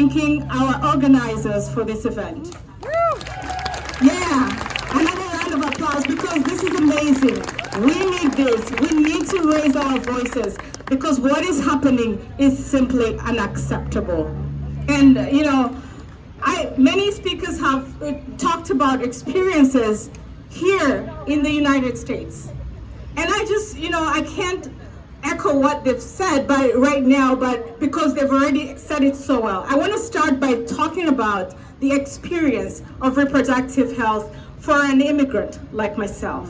thanking our organizers for this event. Yeah, another round of applause because this is amazing. We need this. We need to raise our voices because what is happening is simply unacceptable. And, you know, many speakers have talked about experiences here in the United States. And I just, you know, I can't echo what they've said right now, but because they've already said it so well. I want to start by talking about the experience of reproductive health for an immigrant like myself,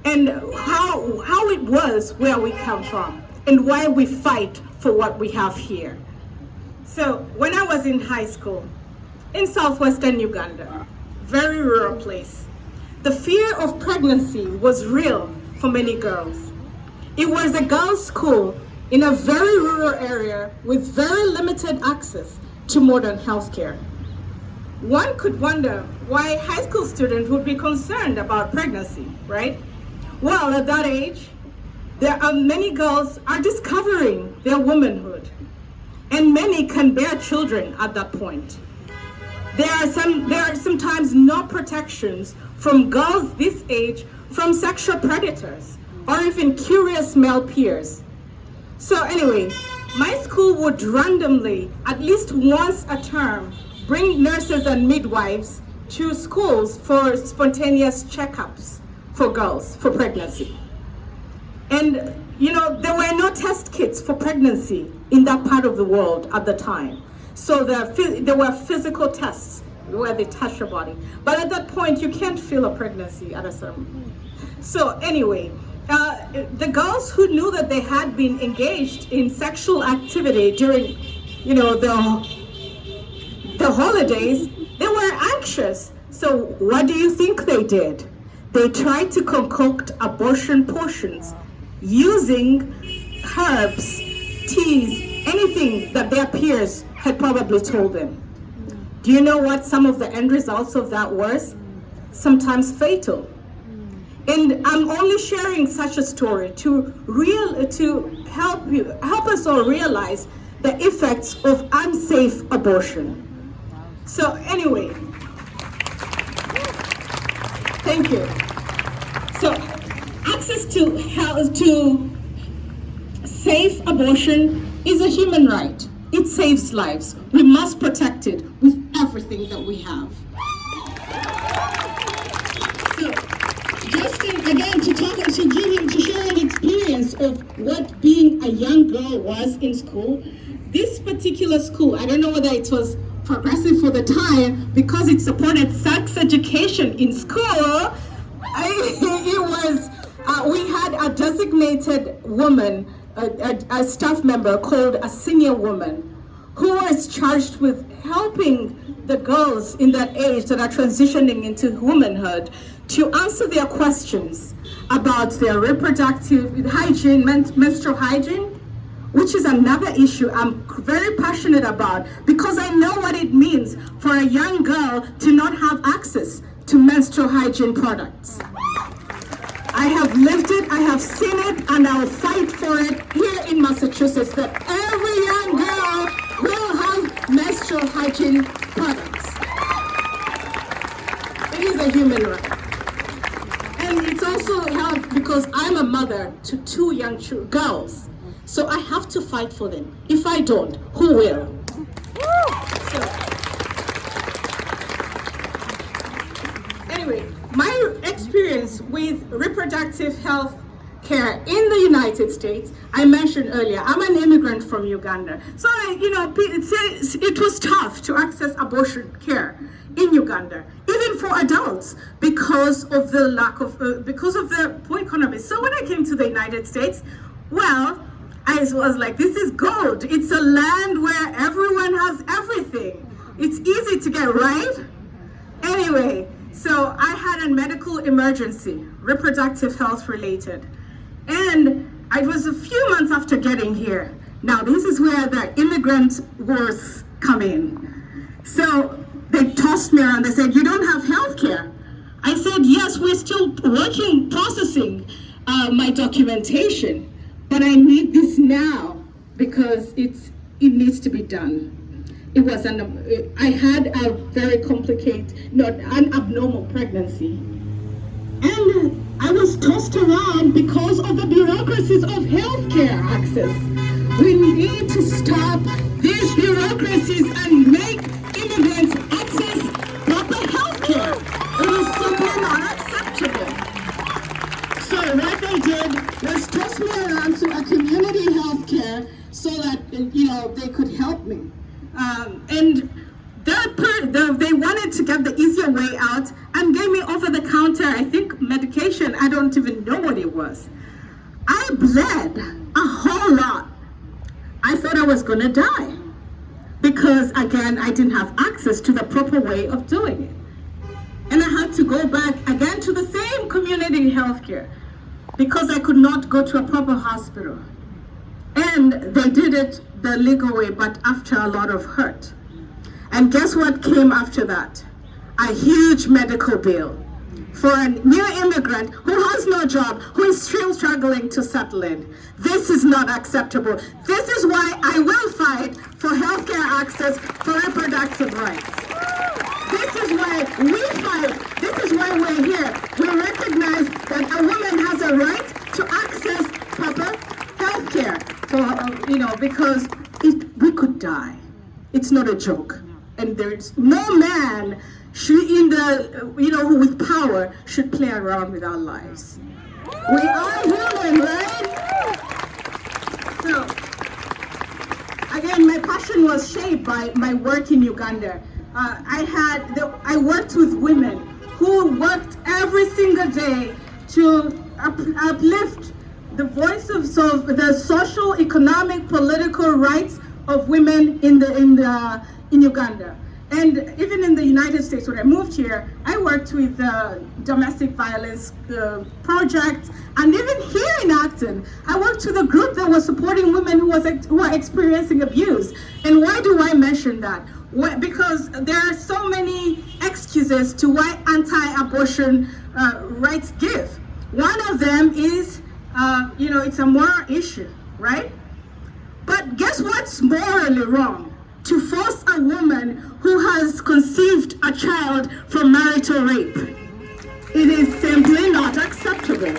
and how it was where we come from, and why we fight for what we have here. So when I was in high school, in southwestern Uganda, very rural place, the fear of pregnancy was real for many girls. It was a girls' school in a very rural area with very limited access to modern healthcare. One could wonder why high school students would be concerned about pregnancy, right? Well, at that age, many girls are discovering their womanhood, and many can bear children at that point. There are sometimes no protections from girls this age from sexual predators or even curious male peers. So anyway, my school would randomly, at least once a term, bring nurses and midwives to schools for spontaneous checkups for girls for pregnancy. And you know, there were no test kits for pregnancy in that part of the world at the time. So there were physical tests where they touch your body. But at that point, you can't feel a pregnancy at a certain. So anyway, the girls who knew that they had been engaged in sexual activity during, you know, the holidays, they were anxious. So what do you think they did? They tried to concoct abortion potions using herbs, teas, anything that their peers had probably told them. Do you know what some of the end results of that was? Sometimes fatal. And I'm only sharing such a story to help us all realize the effects of unsafe abortion. So anyway, thank you. So access to safe abortion is a human right. It saves lives. We must protect it with everything that we have. So just again to share an experience of what being a young girl was in school. This particular school, I don't know whether it was progressive for the time because it supported sex education in school. We had a designated woman, a staff member called a senior woman, who was charged with helping the girls in that age that are transitioning into womanhood to answer their questions about their reproductive hygiene, menstrual hygiene, which is another issue I'm very passionate about because I know what it means for a young girl to not have access to menstrual hygiene products. I have lived it, I have seen it, and I'll fight for it here in Massachusetts that every young girl will have menstrual hygiene products. It is a human right. And it's also helped because I'm a mother to two young girls. So I have to fight for them. If I don't, who will? So, anyway, my experience with reproductive health care in the United States, I mentioned earlier, I'm an immigrant from Uganda. So, it was tough to access abortion care in Uganda, even for adults, because of the lack of, because of the poor economy. So when I came to the United States, well, I was like, this is gold. It's a land where everyone has everything. It's easy to get, right? Anyway, so I had a medical emergency, reproductive health related. And it was a few months after getting here. Now, this is where the immigrant wars come in. So they tossed me around. They said, you don't have health care. I said, yes, we're still working, processing my documentation. But I need this now because it needs to be done. it was I had a very complicated, not an abnormal pregnancy. And I was tossed around because of the bureaucracies of healthcare access. We need to stop these bureaucracies and make immigrants access proper healthcare. It is simply not acceptable. So what they did was toss me around to a community healthcare so that, you know, they could help me. And they wanted to get the easier way out and gave me over the counter, I think, medication. I don't even know what it was. I bled a whole lot. I thought I was gonna die because, again, I didn't have access to the proper way of doing it. And I had to go back again to the same community healthcare because I could not go to a proper hospital. And they did it the legal way, but after a lot of hurt. And guess what came after that? A huge medical bill for a new immigrant who has no job, who is still struggling to settle in. This is not acceptable. This is why I will fight for healthcare access for reproductive rights. This is why we fight. This is why we're here. We recognize that a woman has a right to access proper healthcare for, you know, because we could die. It's not a joke. And there's no man should, in the, you know, with power, should play around with our lives. We are human, right? So, again, my passion was shaped by my work in Uganda. I worked with women who worked every single day to uplift the voice of the social, economic, political rights of women in Uganda. And even in the United States, when I moved here, I worked with domestic violence projects. And even here in Acton, I worked with a group that was supporting women who are experiencing abuse. And why do I mention that? Because there are so many excuses to why anti-abortion rights give. One of them is, you know, it's a moral issue, right? But guess what's morally wrong? To force a woman who has conceived a child from marital rape. It is simply not acceptable.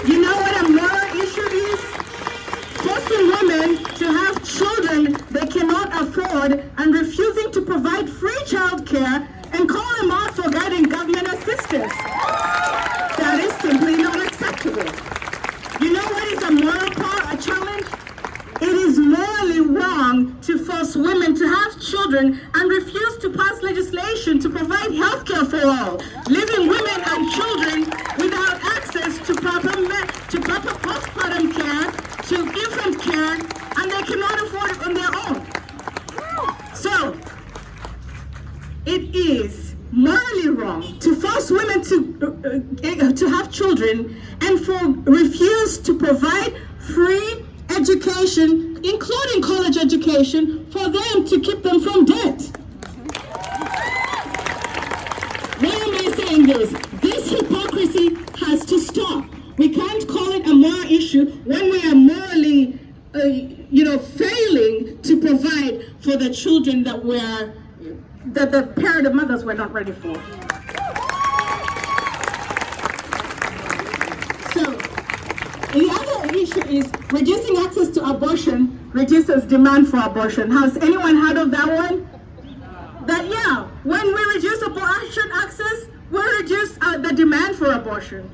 You know what a moral issue is? Forcing women to have children they cannot afford and refusing to provide free child care and call them out for getting government assistance. That is simply not acceptable. You know what is a moral challenge? It is morally wrong to force women to have children and refuse to pass legislation to provide health care for all, leaving women and children without access to proper postpartum care, to infant care, and they cannot afford it on their own. So, it is morally wrong to force women to have children and refuse to provide free education, including college education, for them to keep them from debt. Why am I saying this? This hypocrisy has to stop. We can't call it a moral issue when we are morally, failing to provide for the children that the mothers were not ready for. The other issue is reducing access to abortion reduces demand for abortion. Has anyone heard of that one? When we reduce abortion access, we reduce the demand for abortion.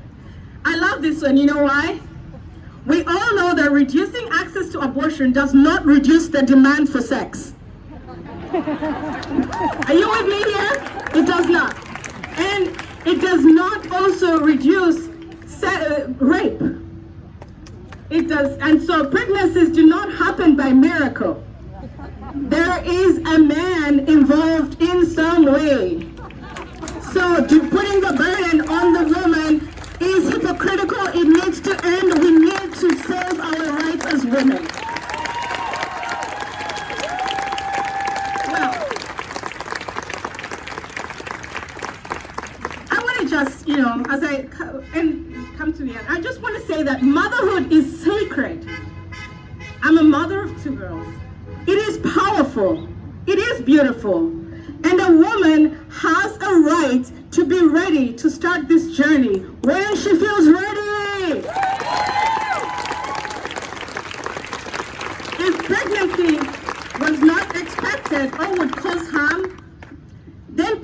I love this one. You know why? We all know that reducing access to abortion does not reduce the demand for sex. Are you with me here? It does not. And it does not also reduce rape. It does, and so pregnancies do not happen by miracle. There is a man involved in some way. So putting the burden on the woman is hypocritical. It needs to end. We need to save our rights as women. Well, I want to just, as I come to the end, I just want to say that motherhood is sacred. I'm a mother of 2 girls. It is powerful. powerful. It is beautiful. And a woman has a right to be ready to start this journey when she feels ready. If pregnancy was not expected or would cause harm, then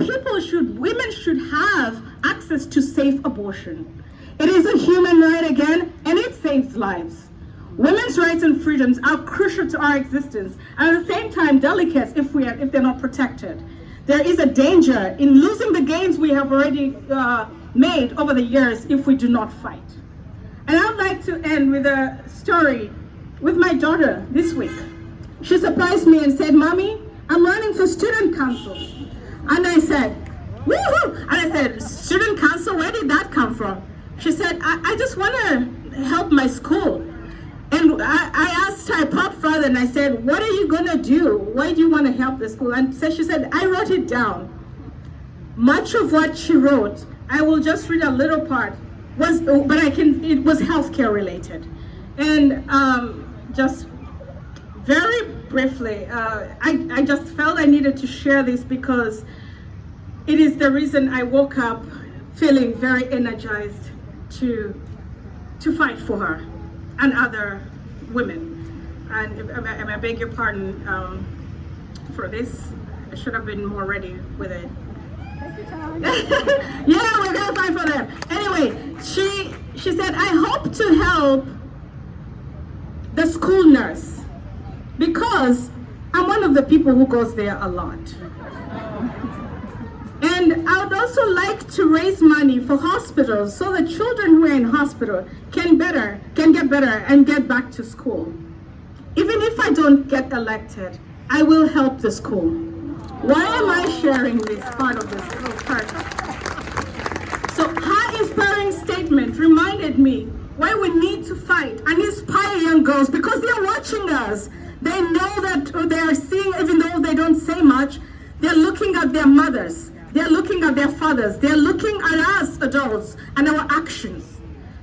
women should have access to safe abortion. It is a human right again, and it saves lives. Women's rights and freedoms are crucial to our existence, and at the same time delicate if they're not protected. There is a danger in losing the gains we have already made over the years if we do not fight. And I'd like to end with a story with my daughter this week. She surprised me and said, "Mommy, I'm running for student council." And I said, "Woohoo!" And I said, "Student council, where did that come from?" She said, I just want to help my school." And I asked her, I popped further and I said, "What are you going to do? Why do you want to help the school?" And so she said, "I wrote it down." Much of what she wrote, I will just read a little part, it was healthcare related. And just very briefly, I just felt I needed to share this because it is the reason I woke up feeling very energized to fight for her and other women. And I beg your pardon for this. I should have been more ready with it. Take your time. Yeah, we're gonna fight for them. Anyway, she said, "I hope to help the school nurse because I'm one of the people who goes there a lot. And I would also like to raise money for hospitals so the children who are in hospital can get better and get back to school. Even if I don't get elected, I will help the school." Why am I sharing this part of this part? So her inspiring statement reminded me why we need to fight and inspire young girls, because they're watching us. They know that they are seeing, even though they don't say much, they're looking at their mothers. They're looking at their fathers. They're looking at us adults and our actions.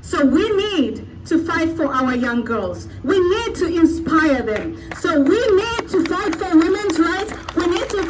So we need to fight for our young girls. We need to inspire them. So we need to fight for women's rights. We need to